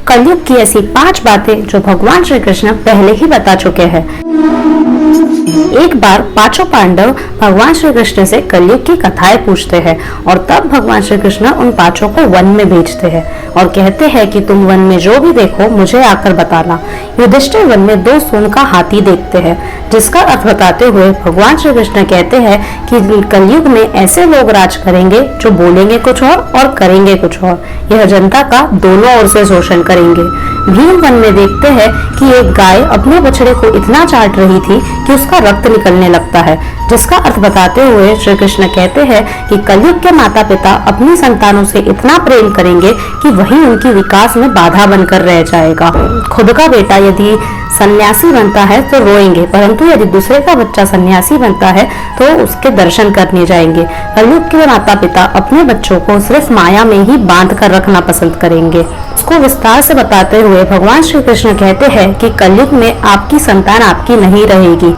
कलयुग की ऐसी 5 बातें जो भगवान श्री कृष्ण पहले ही बता चुके हैं। एक बार पांचों पांडव भगवान श्री कृष्ण से कलयुग की कथाएं पूछते हैं और तब भगवान श्री कृष्ण उन पांचों को वन में भेजते हैं और कहते हैं कि तुम वन में जो भी देखो मुझे आकर बताना। युधिष्ठिर वन में 2 सूंड का हाथी देखते हैं, जिसका अर्थ बताते हुए भगवान श्री कृष्ण कहते हैं कि कलयुग में ऐसे लोग राज करेंगे जो बोलेंगे कुछ और करेंगे कुछ और। यह जनता का दोनों ओर से शोषण करेंगे। भीम वन में देखते हैं कि एक गाय अपने बछड़े को इतना चाट रही थी कि उसका रक्त निकलने लगता है, जिसका अर्थ बताते हुए श्री कृष्ण कहते हैं कि कलयुग के माता पिता अपनी संतानों से इतना प्रेम करेंगे कि वही उनकी विकास में बाधा बनकर रह जाएगा। खुद का बेटा यदि सन्यासी बनता है तो रोएंगे, परंतु यदि दूसरे का बच्चा सन्यासी बनता है तो उसके दर्शन करने जाएंगे। कलयुग के माता पिता अपने बच्चों को सिर्फ माया में ही बांध कर रखना पसंद करेंगे। उसको विस्तार से बताते हुए भगवान श्री कृष्ण कहते हैं कि कलयुग में आपकी संतान आपकी नहीं रहेगी।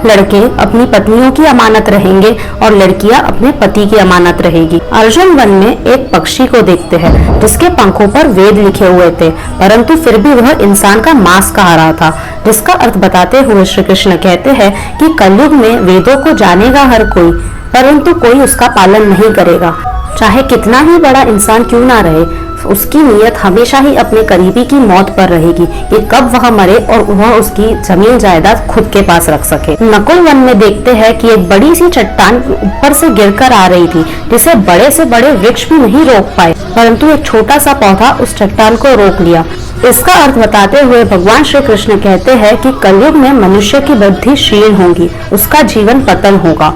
लड़के अपनी पत्नियों की अमानत रहेंगे और लड़कियां अपने पति की अमानत रहेगी। अर्जुन वन में एक पक्षी को देखते हैं जिसके पंखों पर वेद लिखे हुए थे, परंतु फिर भी वह इंसान का मांस खा रहा था, जिसका अर्थ बताते हुए श्री कृष्ण कहते हैं कि कलयुग में वेदों को जानेगा हर कोई, परंतु कोई उसका पालन नहीं करेगा। चाहे कितना ही बड़ा इंसान क्यों ना रहे, उसकी नीयत हमेशा ही अपने करीबी की मौत पर रहेगी कि कब वह मरे और वह उसकी जमीन जायदाद खुद के पास रख सके। नकुल वन में देखते हैं कि एक बड़ी सी चट्टान ऊपर से गिरकर आ रही थी, जिसे बड़े से बड़े वृक्ष भी नहीं रोक पाए, परंतु एक छोटा सा पौधा उस चट्टान को रोक लिया। इसका अर्थ बताते हुए भगवान श्री कृष्ण कहते हैं कि कलयुग में मनुष्य की बुद्धि क्षीण होगी, उसका जीवन पतन होगा,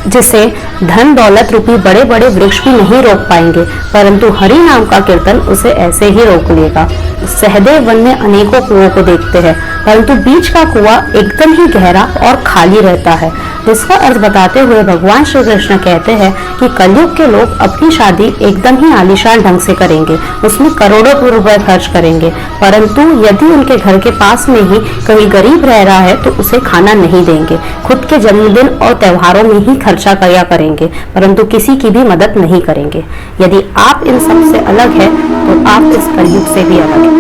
जिसे धन दौलत रूपी बड़े बड़े वृक्ष भी नहीं रोक पाएंगे, परंतु हरि नाम का कीर्तन उसे ऐसे ही रोक लेगा। सहदेव वन में अनेकों कुओं को देखते हैं, परंतु बीच का कुआं एकदम ही गहरा और खाली रहता है, जिसका अर्थ बताते हुए भगवान श्री कृष्ण कहते हैं कि कलयुग के लोग अपनी शादी एकदम ही आलीशान ढंग से करेंगे, उसमें करोड़ों रुपए खर्च करेंगे, परंतु यदि उनके घर के पास में ही कहीं गरीब रह रहा है तो उसे खाना नहीं देंगे। खुद के जन्मदिन और त्योहारों में ही खर्चा किया करेंगे, परंतु किसी की भी मदद नहीं करेंगे। यदि आप इन सब से अलग है तो आप इस कलयुग से भी अलग हैं।